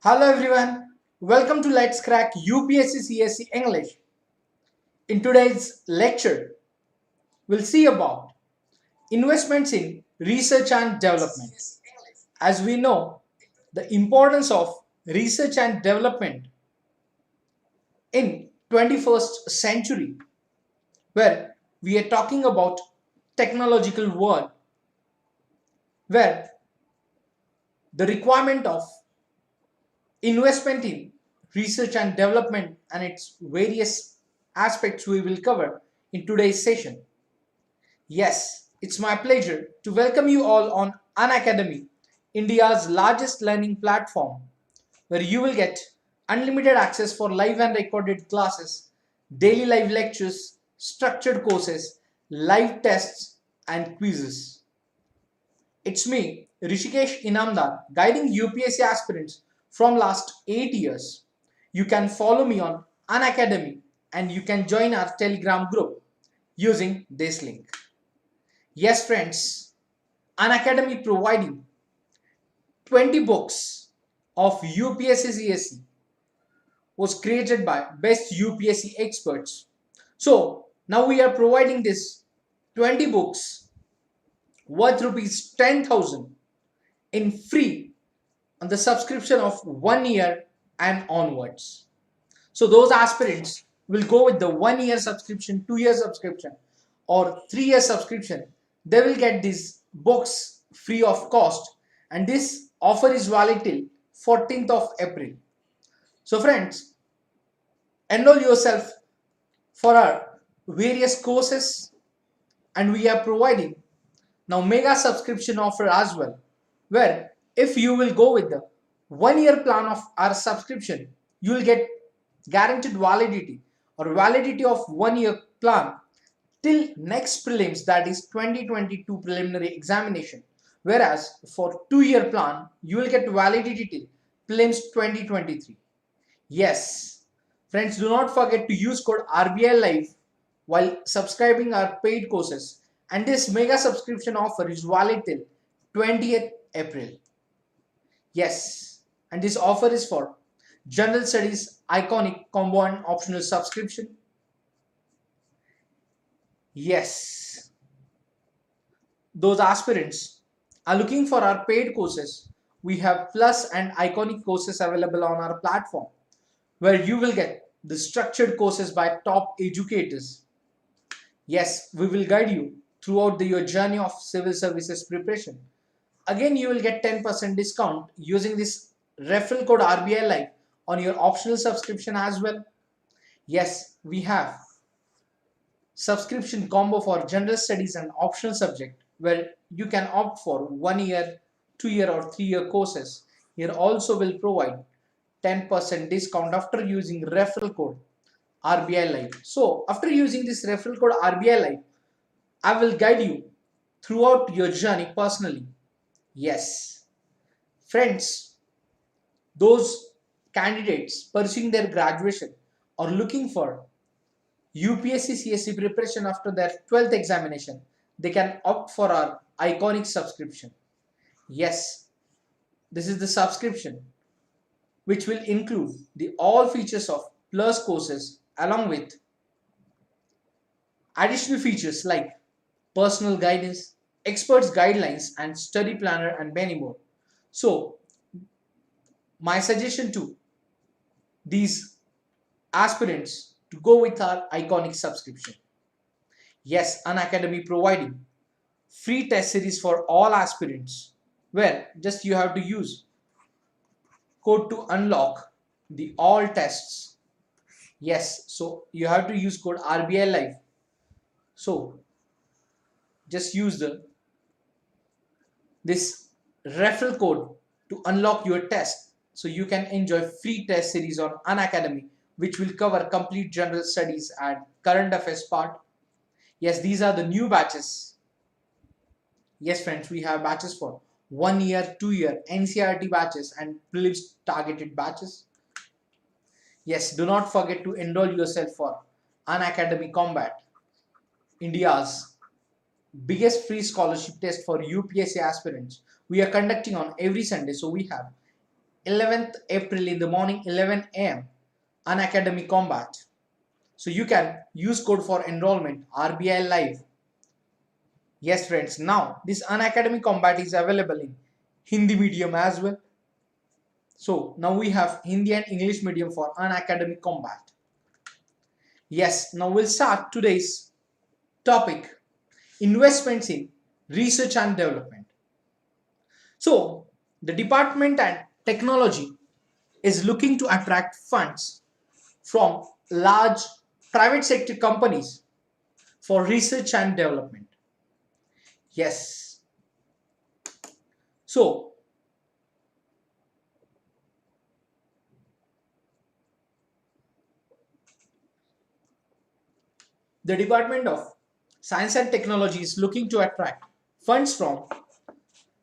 Hello everyone, welcome to Let's Crack UPSC CSE English. In today's lecture, we'll see about investments in research and development. As we know, the importance of research and development in 21st century, where we are talking about technological world, where the requirement of investment in research and development and its various aspects we will cover in today's session. Yes, it's my pleasure to welcome you all on Unacademy, India's largest learning platform, where you will get unlimited access for live and recorded classes, daily live lectures, structured courses, live tests, and quizzes. It's me, Rushikesh Inamdar, guiding UPSC aspirants from last 8 years. You can follow me on Unacademy and you can join our Telegram group using this link. Yes friends, Unacademy providing 20 books of UPSC CSE was created by best UPSC experts. So now we are providing this 20 books worth rupees 10,000 in free on the subscription of 1 year and onwards. So those aspirants will go with the 1 year subscription, 2 year subscription or 3 year subscription. They will get these books free of cost, and this offer is valid till 14th of April. So friends, enroll yourself for our various courses, and we are providing now mega subscription offer as well, where if you will go with the 1 year plan of our subscription, you will get guaranteed validity or validity of 1 year plan till next prelims, that is 2022 preliminary examination, whereas for 2 year plan you will get validity till prelims 2023. Yes friends, do not forget to use code RBI Live while subscribing our paid courses, and this mega subscription offer is valid till 20th April. Yes, and this offer is for General Studies Iconic Combo and Optional subscription. Yes, those aspirants are looking for our paid courses. We have Plus and Iconic courses available on our platform, where you will get the structured courses by top educators. Yes, we will guide you throughout your journey of civil services preparation. Again, you will get 10% discount using this referral code RBI Live on your optional subscription as well. Yes, we have subscription combo for general studies and optional subject, where you can opt for 1 year, 2 year or 3 year courses. Here also will provide 10% discount after using referral code RBI Live. So after using this referral code RBI Live, I will guide you throughout your journey personally. Yes, friends, those candidates pursuing their graduation or looking for UPSC CSE preparation after their 12th examination, they can opt for our iconic subscription. Yes, this is the subscription which will include the all features of Plus courses along with additional features like personal guidance, experts guidelines and study planner and many more. So my suggestion to these aspirants to go with our iconic subscription. Yes, Unacademy providing free test series for all aspirants, where just you have to use code to unlock the all tests. Yes, so you have to use code RBI Live. So just use this referral code to unlock your test, so you can enjoy free test series on Unacademy, which will cover complete general studies and current affairs part. Yes, these are the new batches. Yes friends, we have batches for 1 year, 2 year, NCRT batches and prelims targeted batches. Yes, do not forget to enroll yourself for Unacademy Combat, India's biggest free scholarship test for UPSC aspirants. We are conducting on every Sunday, so we have 11th April in the morning 11 a.m. Unacademy Combat. So you can use code for enrollment RBI Live. Yes friends, now this Unacademy Combat is available in Hindi medium as well. So now we have Hindi and English medium for Unacademy Combat. Yes, now we'll start today's topic, investments in research and development. So the department and technology is looking to attract funds from large private sector companies for research and development. Yes. So the Department of Science and Technology is looking to attract funds from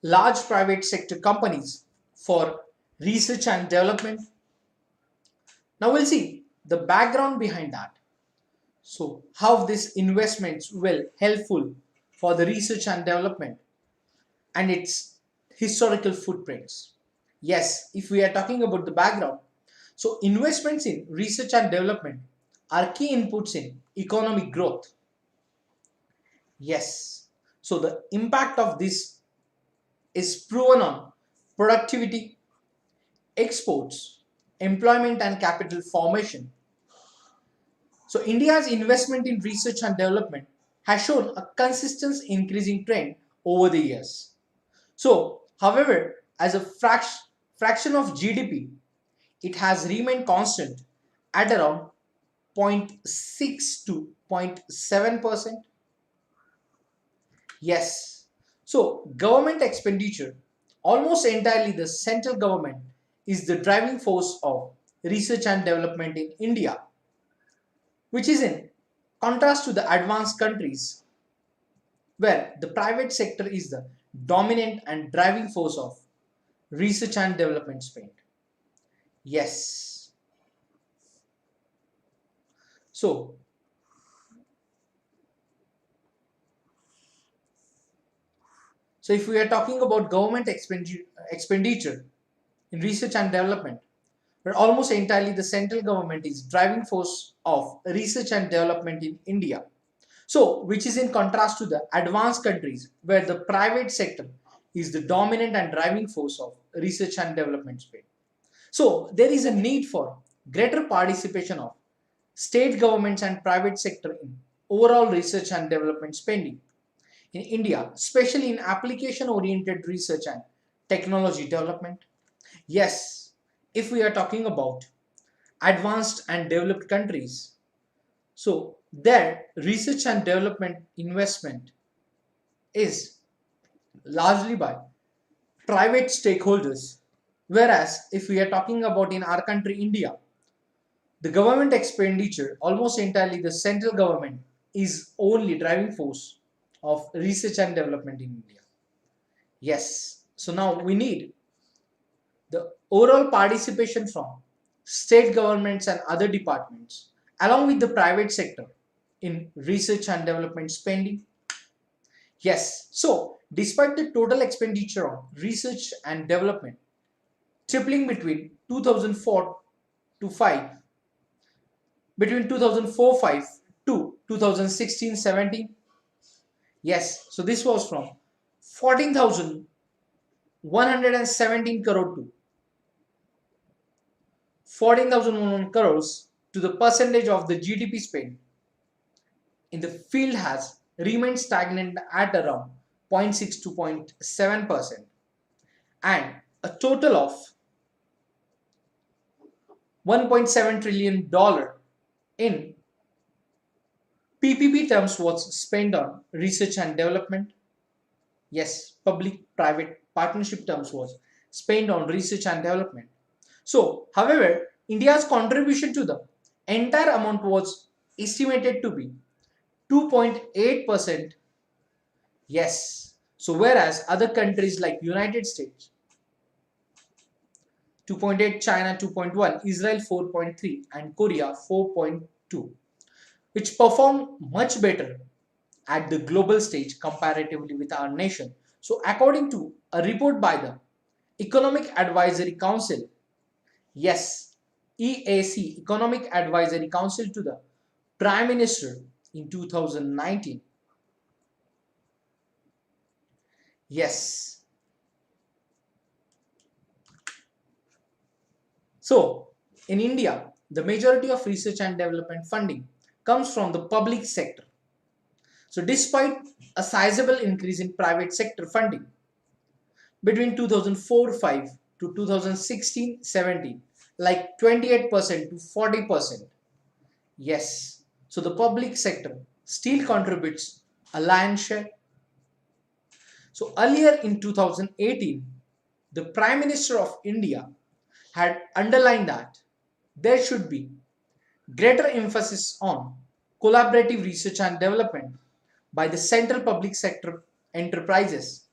large private sector companies for research and development. Now we'll see the background behind that. So how these investments will helpful for the research and development and its historical footprints. Yes, if we are talking about the background, so investments in research and development are key inputs in economic growth. Yes, so the impact of this is proven on productivity, exports, employment and capital formation. So India's investment in research and development has shown a consistent increasing trend over the years. So, however, as a fraction of GDP, it has remained constant at around 0.6 to 0.7%. Yes. So, government expenditure, almost entirely the central government, is the driving force of research and development in India, which is in contrast to the advanced countries where the private sector is the dominant and driving force of research and development spend. Yes. So, if we are talking about government expenditure in research and development, where almost entirely the central government is driving force of research and development in India. So, which is in contrast to the advanced countries where the private sector is the dominant and driving force of research and development spend. So, there is a need for greater participation of state governments and private sector in overall research and development spending in India, especially in application oriented research and technology development. Yes, if we are talking about advanced and developed countries, so their research and development investment is largely by private stakeholders. Whereas if we are talking about in our country, India, the government expenditure, almost entirely the central government, is only driving force of research and development in India. Yes, so now we need the overall participation from state governments and other departments, along with the private sector in research and development spending. Yes, so despite the total expenditure on research and development tripling between 2004 to 5, between 2004-5 to 2016-17, yes, so this was from 14,117 crore to 14,001 crores to the percentage of the GDP spent in the field has remained stagnant at around 0.6 to 0.7%, and a total of $1.7 trillion in PPP terms was spent on research and development. Yes, public-private partnership terms was spent on research and development. So, however, India's contribution to the entire amount was estimated to be 2.8%. Yes. So, whereas other countries like United States 2.8, China 2.1, Israel 4.3 and Korea 4.2, which perform much better at the global stage comparatively with our nation. So according to a report by the Economic Advisory Council Yes, EAC, Economic Advisory Council to the Prime Minister in 2019. Yes. So, in India, the majority of research and development funding comes from the public sector. So, despite a sizable increase in private sector funding between 2004-5 to 2016-17, like 28% to 40%, yes. So, the public sector still contributes a lion's share. So, earlier in 2018, the Prime Minister of India had underlined that there should be greater emphasis on collaborative research and development by the central public sector enterprises,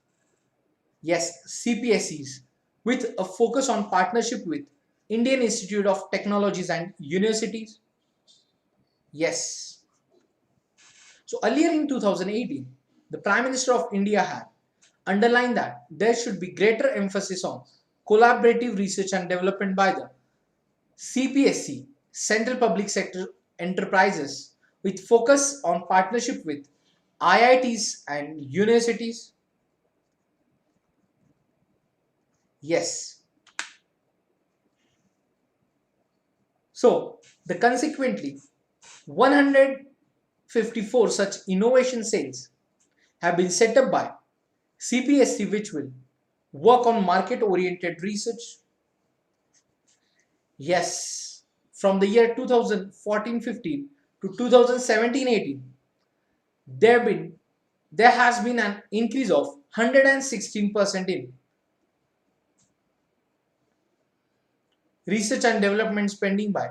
yes, CPSEs, with a focus on partnership with Indian Institute of Technologies and universities. Yes. So earlier in 2018, the Prime Minister of India had underlined that there should be greater emphasis on collaborative research and development by the CPSC, Central Public Sector Enterprises, with focus on partnership with IITs and universities. Yes. So, the consequently, 154 such innovation cells have been set up by CPSC, which will work on market oriented research. Yes, from the year 2014-15 to 2017-18, there has been an increase of 116% in research and development spending by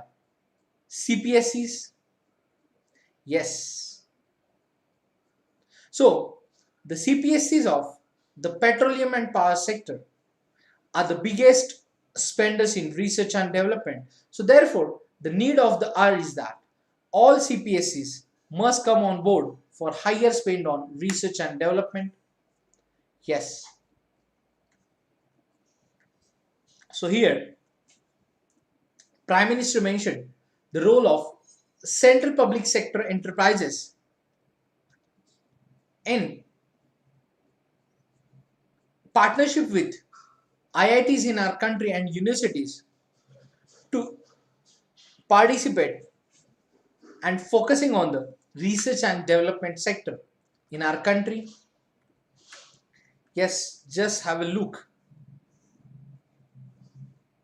CPSCs. Yes. So, the CPSCs of the petroleum and power sector are the biggest spenders in research and development. So, therefore, the need of the hour is that all CPSCs must come on board for higher spend on research and development. Yes. So, here, Prime Minister mentioned the role of central public sector enterprises in partnership with IITs in our country and universities to participate and focusing on the research and development sector in our country. Yes, just have a look.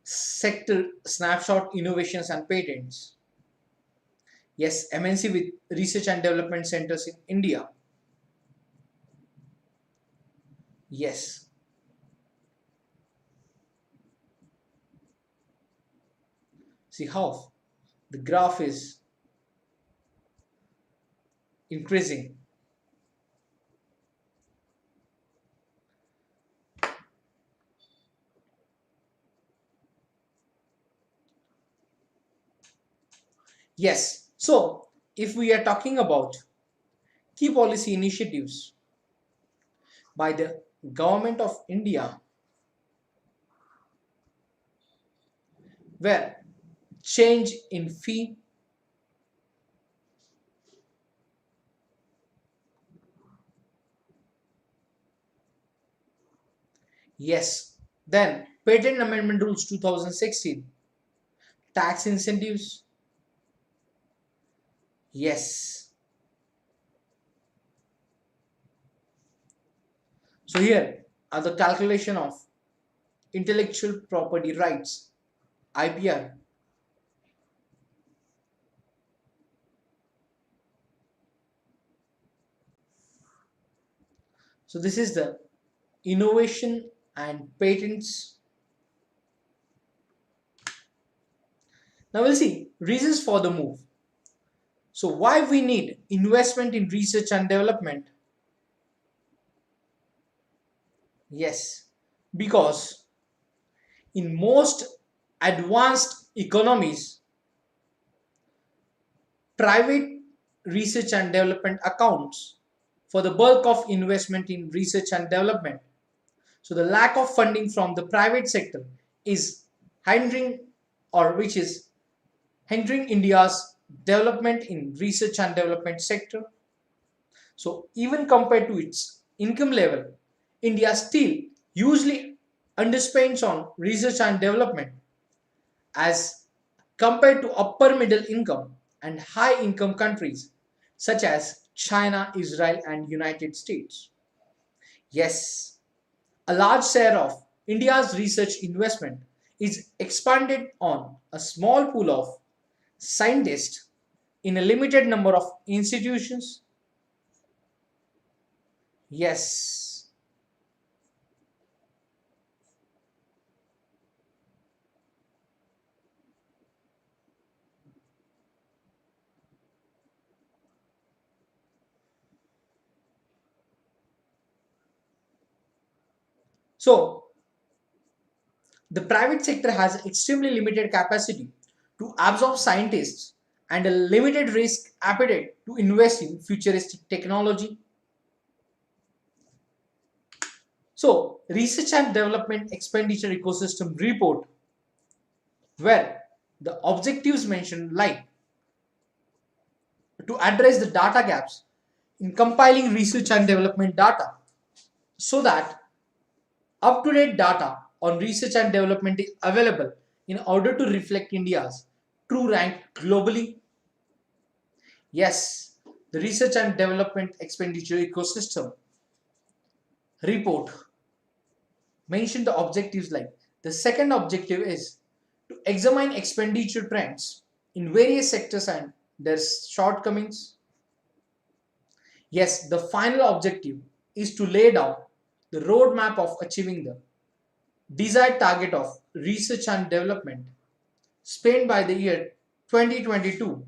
Sector snapshot innovations and patents. Yes, MNC with research and development centers in India. Yes. See how the graph is increasing. Yes. So, if we are talking about key policy initiatives by the government of India, where change in fee, yes, then patent amendment rules 2016, tax incentives, yes. So here are the calculation of intellectual property rights, IPR. So this is the innovation and patents. Now we'll see reasons for the move. So why we need investment in research and development? Yes, because in most advanced economies, private research and development accounts for the bulk of investment in research and development. So the lack of funding from the private sector is hindering or which is hindering India's development in research and development sector. So even compared to its income level, India still usually underspends on research and development as compared to upper middle income and high income countries such as China, Israel and United States. Yes, a large share of India's research investment is expanded on a small pool of scientists in a limited number of institutions. Yes. So the private sector has extremely limited capacity to absorb scientists and a limited risk appetite to invest in futuristic technology. So, research and development expenditure ecosystem report, where the objectives mentioned like to address the data gaps in compiling research and development data so that up to date data on research and development is available in order to reflect India's true rank globally. Yes, the research and development expenditure ecosystem report mentioned the objectives like the second objective is to examine expenditure trends in various sectors and their shortcomings. Yes, the final objective is to lay down the roadmap of achieving the desired target of research and development spent by the year 2022,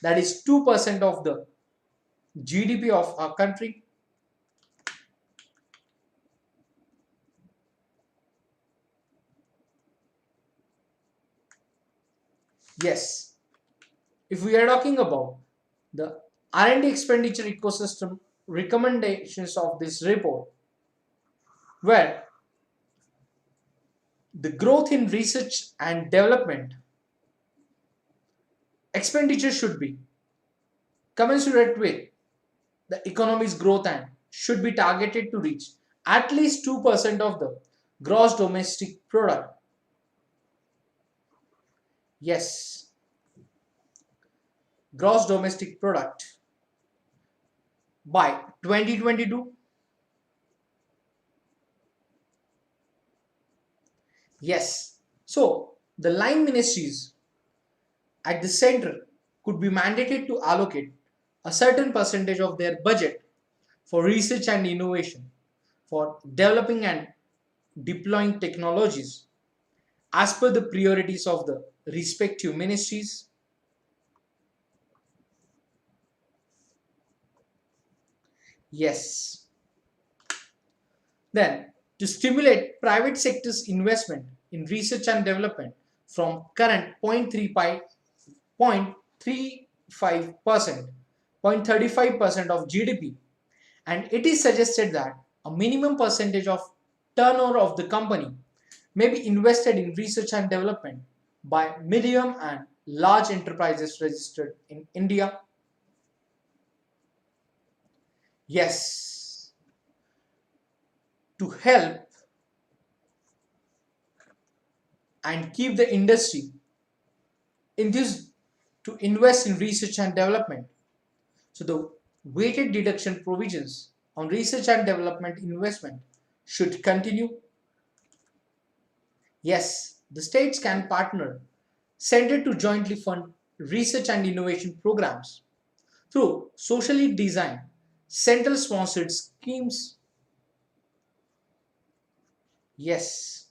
that is 2% of the GDP of our country. Yes, if we are talking about the R&D expenditure ecosystem recommendations of this report, where the growth in research and development expenditure should be commensurate with the economy's growth and should be targeted to reach at least 2% of the gross domestic product. Yes, gross domestic product by 2022. Yes, so the line ministries at the center could be mandated to allocate a certain percentage of their budget for research and innovation, for developing and deploying technologies as per the priorities of the respective ministries. Yes. Then, to stimulate private sector's investment in research and development from current 0.35%, 0.35% of GDP, and it is suggested that a minimum percentage of turnover of the company may be invested in research and development by medium and large enterprises registered in India. Yes, to help and keep the industry enthused to invest in research and development. So the weighted deduction provisions on research and development investment should continue. Yes, the states can partner center to jointly fund research and innovation programs through socially designed central sponsored schemes. Yes.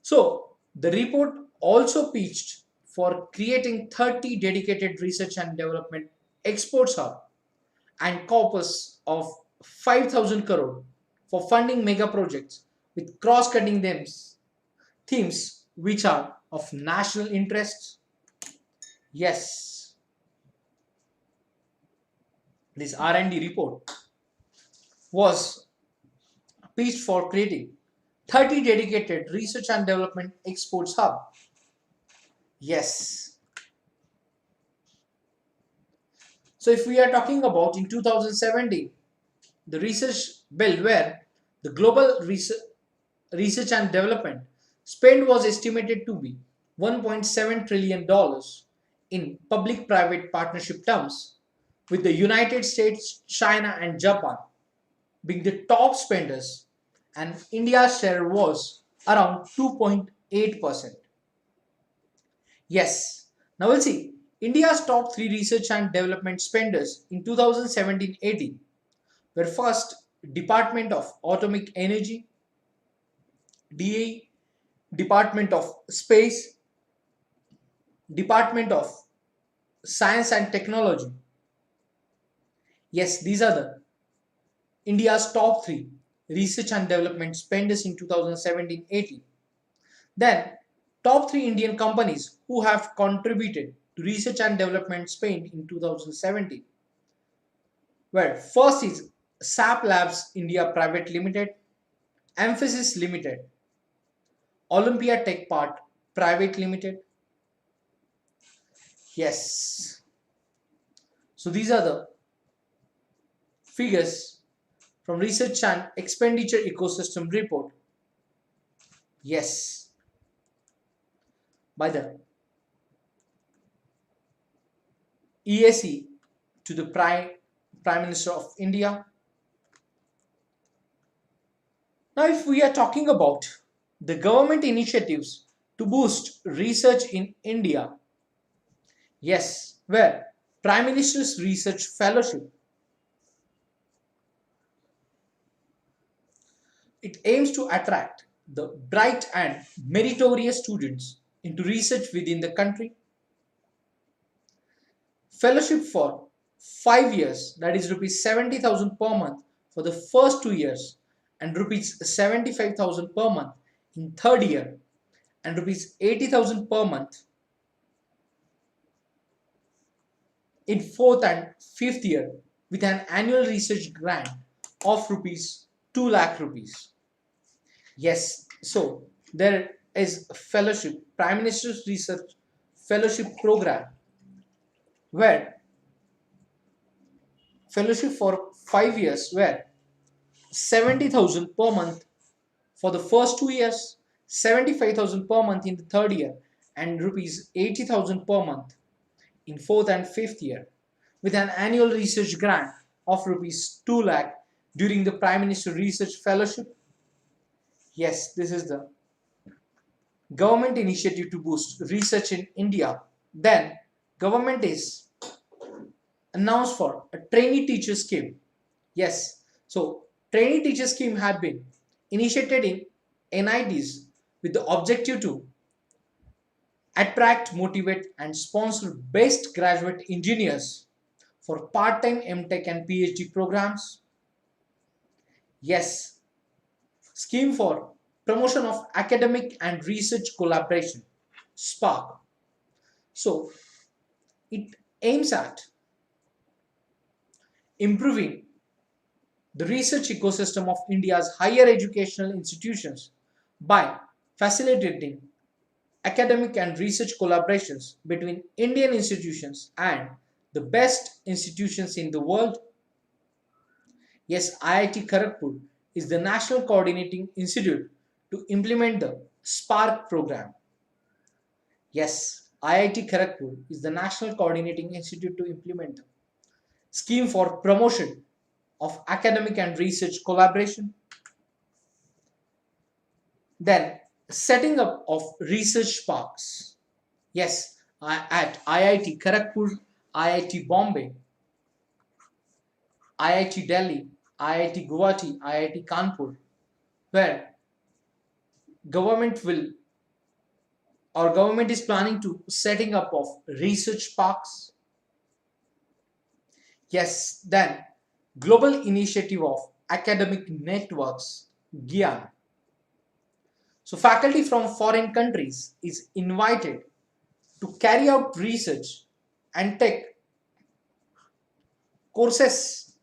So the report also pitched for creating 30 dedicated research and development exports hub and corpus of 5,000 crore for funding mega projects with cross-cutting themes which are of national interest. Yes, this R&D report was pitched for creating 30 dedicated research and development exports hub Yes. So if we are talking about in 2017, the research bill where the global research and development spend was estimated to be $1.7 trillion in public-private partnership terms, with the United States, China and Japan being the top spenders, and India's share was around 2.8%. Yes, now we'll see India's top three research and development spenders in 2017-18 were first Department of Atomic Energy, DA, Department of Space, Department of Science and Technology. Yes, these are the India's top three research and development spenders in 2017-18. Then, top three Indian companies who have contributed to research and development spend in 2017. Well, first is SAP Labs India Private Limited, Emphasis Limited, Olympia Tech Part Private Limited. Yes. So these are the figures from Research and Expenditure Ecosystem Report. Yes. By the ESE to the Prime Minister of India. Now, if we are talking about the government initiatives to boost research in India, yes, where Prime Minister's Research Fellowship, it aims to attract the bright and meritorious students into research within the country. Fellowship for 5 years, that is rupees 70,000 per month for the first 2 years, and rupees 75,000 per month in third year, and rupees 80,000 per month in fourth and fifth year, with an annual research grant of rupees 2 lakh rupees. Yes, so there is a fellowship, Prime Minister's Research Fellowship Program, where fellowship for 5 years, where 70,000 per month for the first 2 years, 75,000 per month in the third year, and rupees 80,000 per month in fourth and fifth year, with an annual research grant of rupees 2 lakh during the Prime Minister Research Fellowship. Yes, this is the government initiative to boost research in India. Then government is announced for a trainee teacher scheme. Yes, so trainee teacher scheme had been initiated in NITs with the objective to attract, motivate and sponsor best graduate engineers for part-time MTech and PhD programs. Yes, scheme for promotion of academic and research collaboration, SPARK. So it aims at improving the research ecosystem of India's higher educational institutions by facilitating academic and research collaborations between Indian institutions and the best institutions in the world. Yes, IIT Kharagpur is the national coordinating institute to implement the SPARK program. Yes, IIT Kharagpur is the national coordinating institute to implement the scheme for promotion of academic and research collaboration. Then setting up of research parks. Yes, at IIT Kharagpur, IIT Bombay, IIT Delhi, IIT Guwahati, IIT Kanpur, where government will or government is planning to setting up of research parks. Yes, then global initiative of academic networks, GIAN. So faculty from foreign countries is invited to carry out research and take courses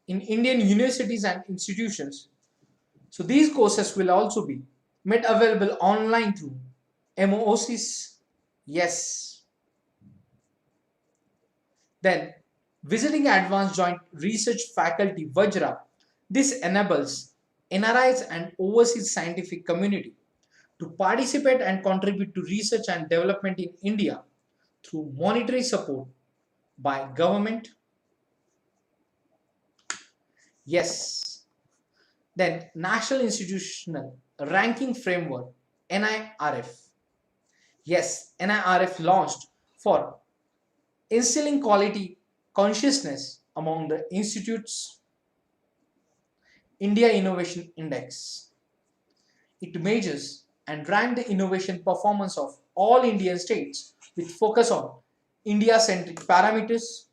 in Indian universities and institutions. So these courses will also be made available online through MOOCs. Yes. Then, visiting advanced joint research faculty Vajra. This enables NRIs and overseas scientific community to participate and contribute to research and development in India through monetary support by government. Yes. Then National Institutional Ranking Framework NIRF. Yes, NIRF launched for instilling quality consciousness among the institutes. India Innovation Index. It measures and ranks the innovation performance of all Indian states with focus on India-centric parameters.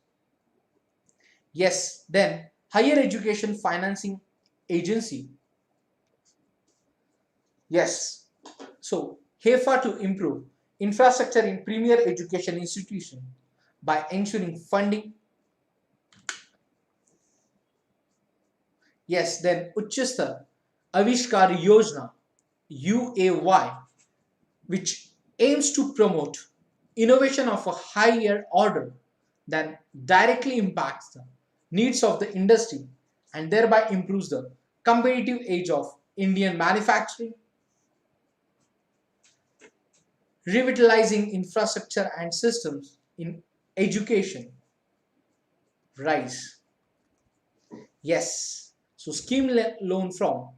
Yes, then Higher Education Financing Agency. Yes, so HEFA to improve infrastructure in premier education institution by ensuring funding. Yes, then Uchchastar Avishkar Yojana UAY, which aims to promote innovation of a higher order that directly impacts the needs of the industry and thereby improves the competitive edge of Indian manufacturing. Revitalizing infrastructure and systems in education. Rise. Yes. So scheme loan from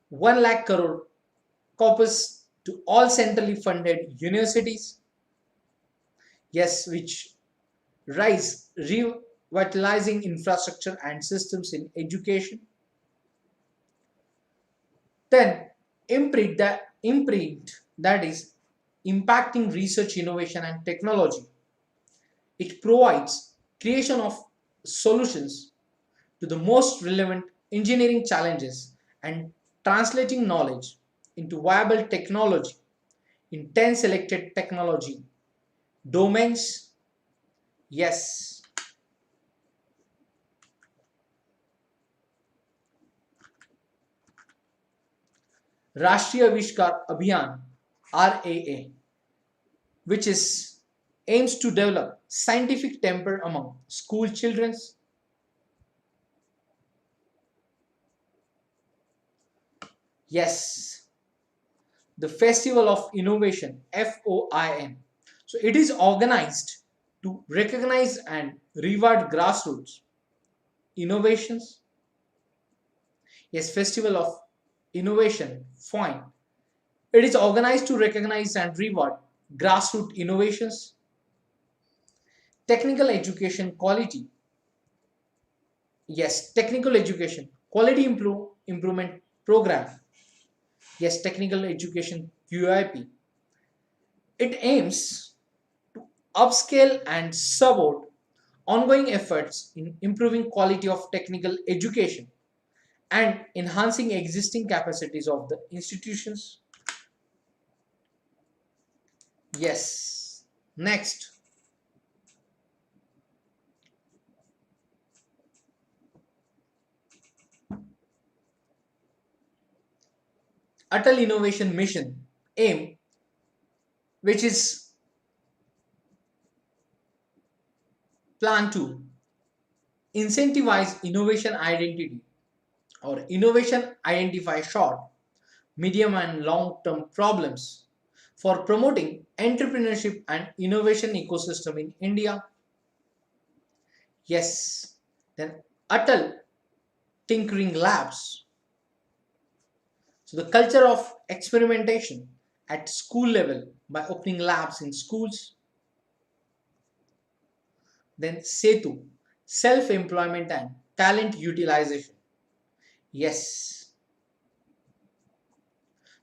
1 lakh crore corpus to all centrally funded universities. Yes, which rise revitalizing infrastructure and systems in education. Then imprint that is impacting research, innovation, and technology. It provides creation of solutions to the most relevant engineering challenges and translating knowledge into viable technology in 10 selected technology domains. Yes. Rashtriya Avishkar Abhiyan RAA, which is aims to develop scientific temper among school children. Yes, the Festival of Innovation FOIN. So it is organized to recognize and reward grassroots innovations. Yes, Festival of Innovation fine. It is organized to recognize and reward grassroots innovations. Technical education quality. Yes, technical education quality improvement program. Yes, technical education QIP. It aims to upscale and support ongoing efforts in improving quality of technical education and enhancing existing capacities of the institutions. Yes. Next, Atal Innovation Mission AIM, which is planned to incentivize innovation identity or innovation identify short, medium, and long term problems for promoting entrepreneurship and innovation ecosystem in India. Yes. Then Atal Tinkering Labs. So the culture of experimentation at school level by opening labs in schools. Then Setu, self-employment and talent utilization. Yes.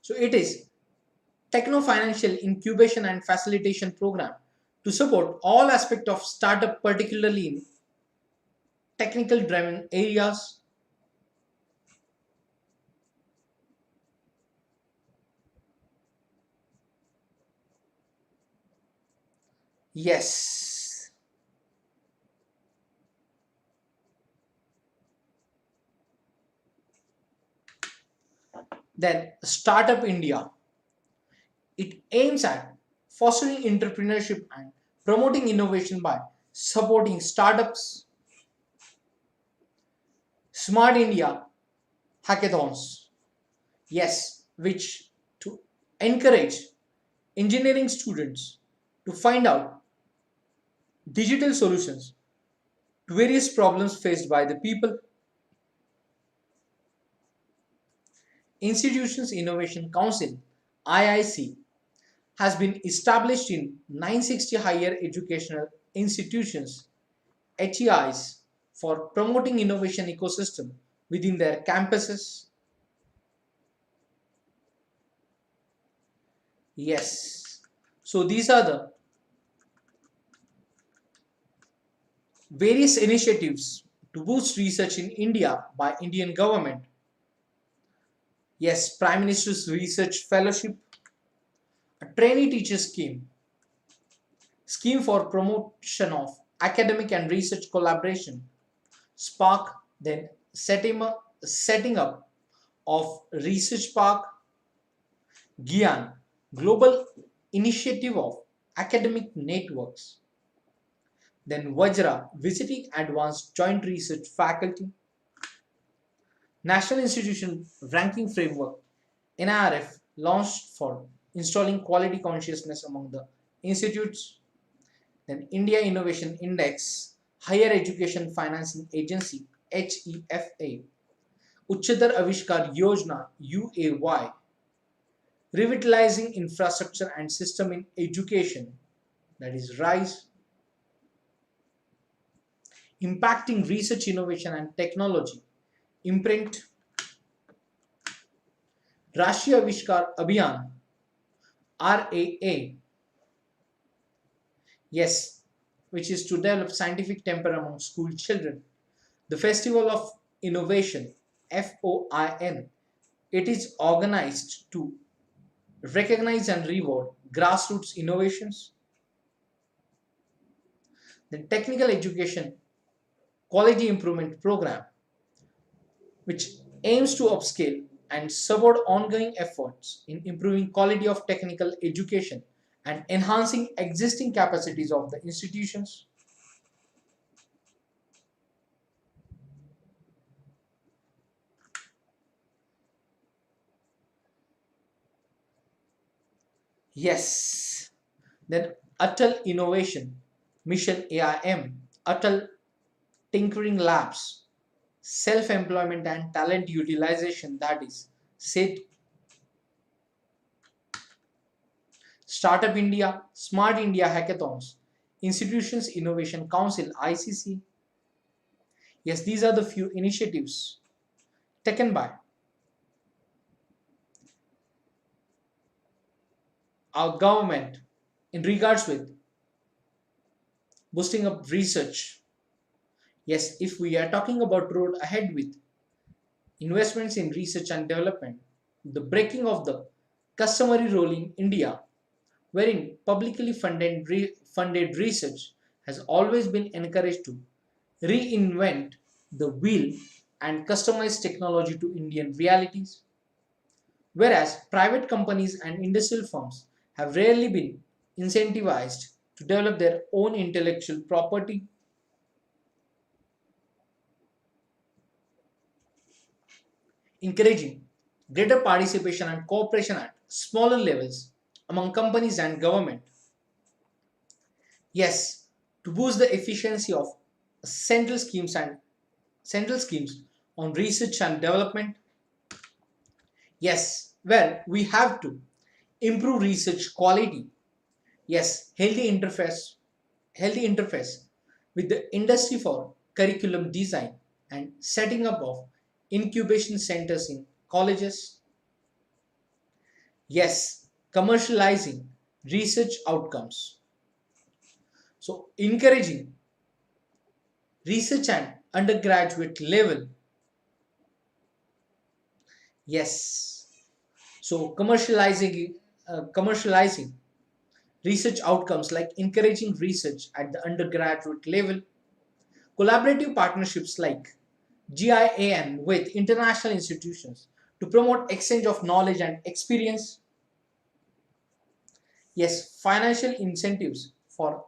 So it is techno financial incubation and facilitation program to support all aspects of startup, particularly in technical driven areas. Yes. Then Startup India. It aims at fostering entrepreneurship and promoting innovation by supporting startups, Smart India hackathons, yes, which to encourage engineering students to find out digital solutions to various problems faced by the people. Institutions Innovation Council IIC has been established in 960 higher educational institutions HEIs for promoting innovation ecosystem within their campuses. Yes. So these are the various initiatives to boost research in India by Indian government. Yes, Prime Minister's Research Fellowship, a trainee teacher scheme for promotion of academic and research collaboration, Spark, then setting up of Research Park, GIAN, Global Initiative of Academic Networks, then Vajra, Visiting Advanced Joint Research Faculty, National Institution Ranking Framework, NIRF, launched for installing quality consciousness among the institutes, then India Innovation Index, Higher Education Financing Agency, HEFA, Uchchadar Avishkar Yojana, UAY, Revitalizing Infrastructure and System in Education, that is RISE, Impacting Research, Innovation and Technology, Imprint, Rashtriya Avishkar Abhiyan, RAA, yes, which is to develop scientific temper among school children. The Festival of Innovation, FOIN, it is organized to recognize and reward grassroots innovations. The Technical Education Quality Improvement Program, which aims to upscale and support ongoing efforts in improving quality of technical education and enhancing existing capacities of the institutions. Yes. Then Atal Innovation Mission AIM, Atal Tinkering Labs, self-employment and talent utilization, that is SET, Startup India, Smart India Hackathons, Institutions Innovation Council ICC. Yes, these are the few initiatives taken by our government in regards with boosting up research. Yes, if we are talking about road ahead with investments in research and development, the breaking of the customary role in India, wherein publicly funded research has always been encouraged to reinvent the wheel and customize technology to Indian realities, whereas private companies and industrial firms have rarely been incentivized to develop their own intellectual property. Encouraging greater participation and cooperation at smaller levels among companies and government. Yes, to boost the efficiency of central schemes and central schemes on research and development. Yes, well, we have to improve research quality. Yes, healthy interface with the industry for curriculum design and setting up of incubation centers in colleges. Yes, commercializing research outcomes. So, encouraging research and undergraduate level. Yes. So, commercializing research outcomes like encouraging research at the undergraduate level, collaborative partnerships like GIAN with international institutions to promote exchange of knowledge and experience. Yes, financial incentives for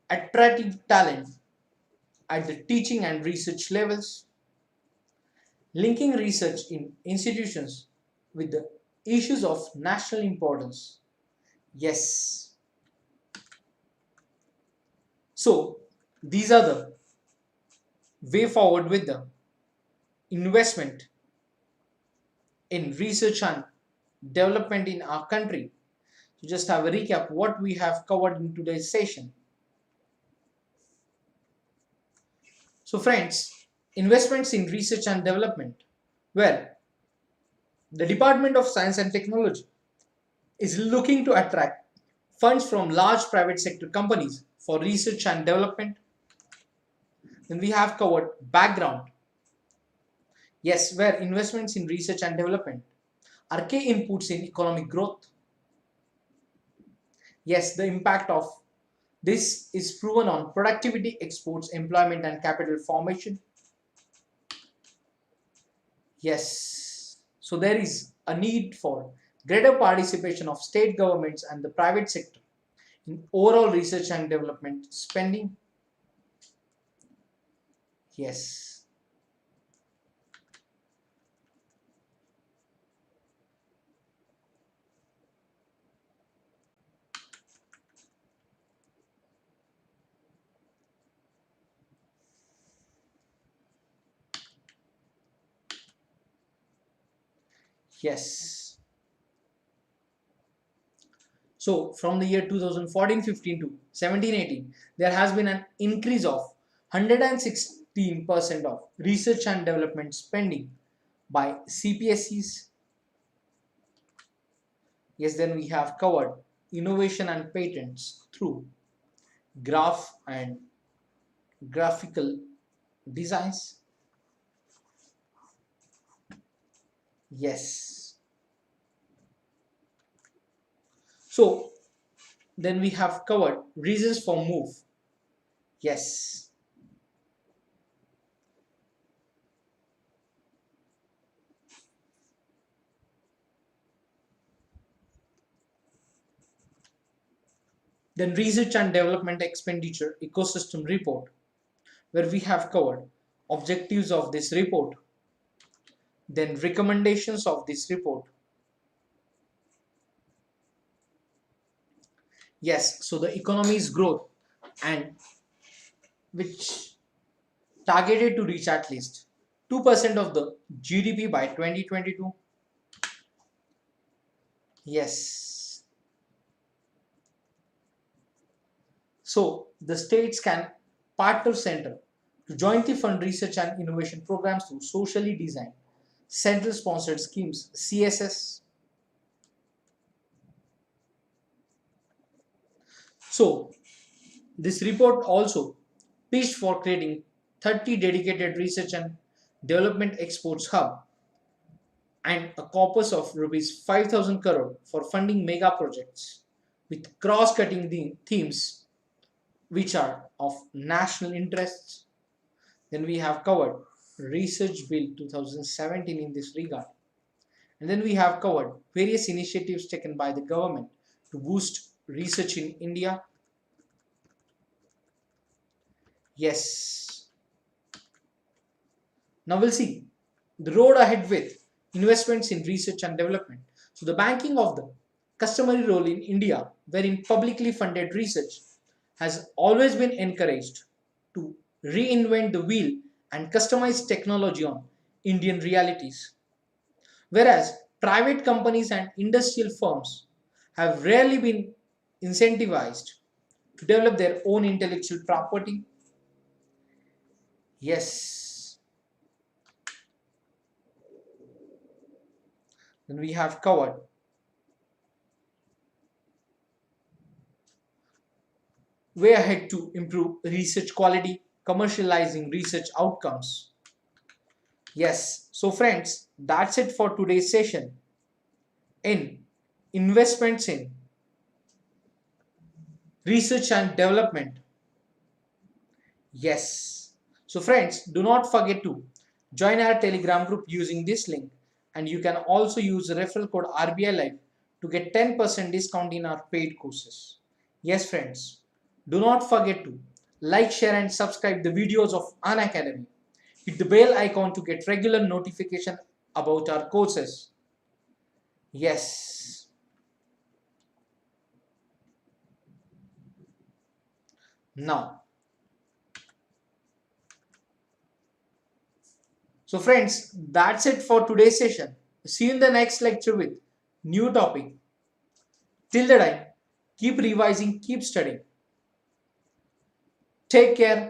attractive talent at the teaching and research levels, linking research in institutions with the issues of national importance. Yes. So, these are the way forward with the investment in research and development in our country. So just have a recap what we have covered in today's session. So friends, investments in research and development, where the Department of Science and Technology is looking to attract funds from large private sector companies for research and development. Then we have covered background. Yes, where investments in research and development are key inputs in economic growth. Yes, the impact of this is proven on productivity, exports, employment, and capital formation. Yes, so there is a need for greater participation of state governments and the private sector in overall research and development spending. Yes, yes. So from the year 2014-15 to 17-18, there has been an increase of 116% of research and development spending by CPSEs. Yes, then we have covered innovation and patents through graph and graphical designs. Yes. So then we have covered reasons for move. Yes. Then research and development expenditure ecosystem report, where we have covered objectives of this report, then recommendations of this report. Yes, so the economy's growth and which targeted to reach at least 2% of the GDP by 2022. Yes. So the states can partner center to jointly fund research and innovation programs through socially designed central sponsored schemes CSS. So this report also pitched for creating 30 dedicated research and development exports hub and a corpus of rupees 5,000 crore for funding mega projects with cross-cutting themes which are of national interests. Then we have covered Research Bill 2017 in this regard. And then we have covered various initiatives taken by the government to boost research in India. Yes. Now we'll see the road ahead with investments in research and development. So the banking of the customary role in India, wherein publicly funded research has always been encouraged to reinvent the wheel and customize technology on Indian realities. Whereas private companies and industrial firms have rarely been incentivized to develop their own intellectual property. Yes, then we have covered way ahead to improve research quality, commercializing research outcomes. Yes, so friends, that's it for today's session in investments in research and development. Yes. So friends, do not forget to join our Telegram group using this link, and you can also use the referral code RBI Live to get 10% discount in our paid courses. Yes friends, do not forget to like, share and subscribe the videos of Unacademy. Hit the bell icon to get regular notification about our courses. Yes. Now, so friends, that's it for today's session. See you in the next lecture with new topic. Till the time, keep revising, keep studying. Take care.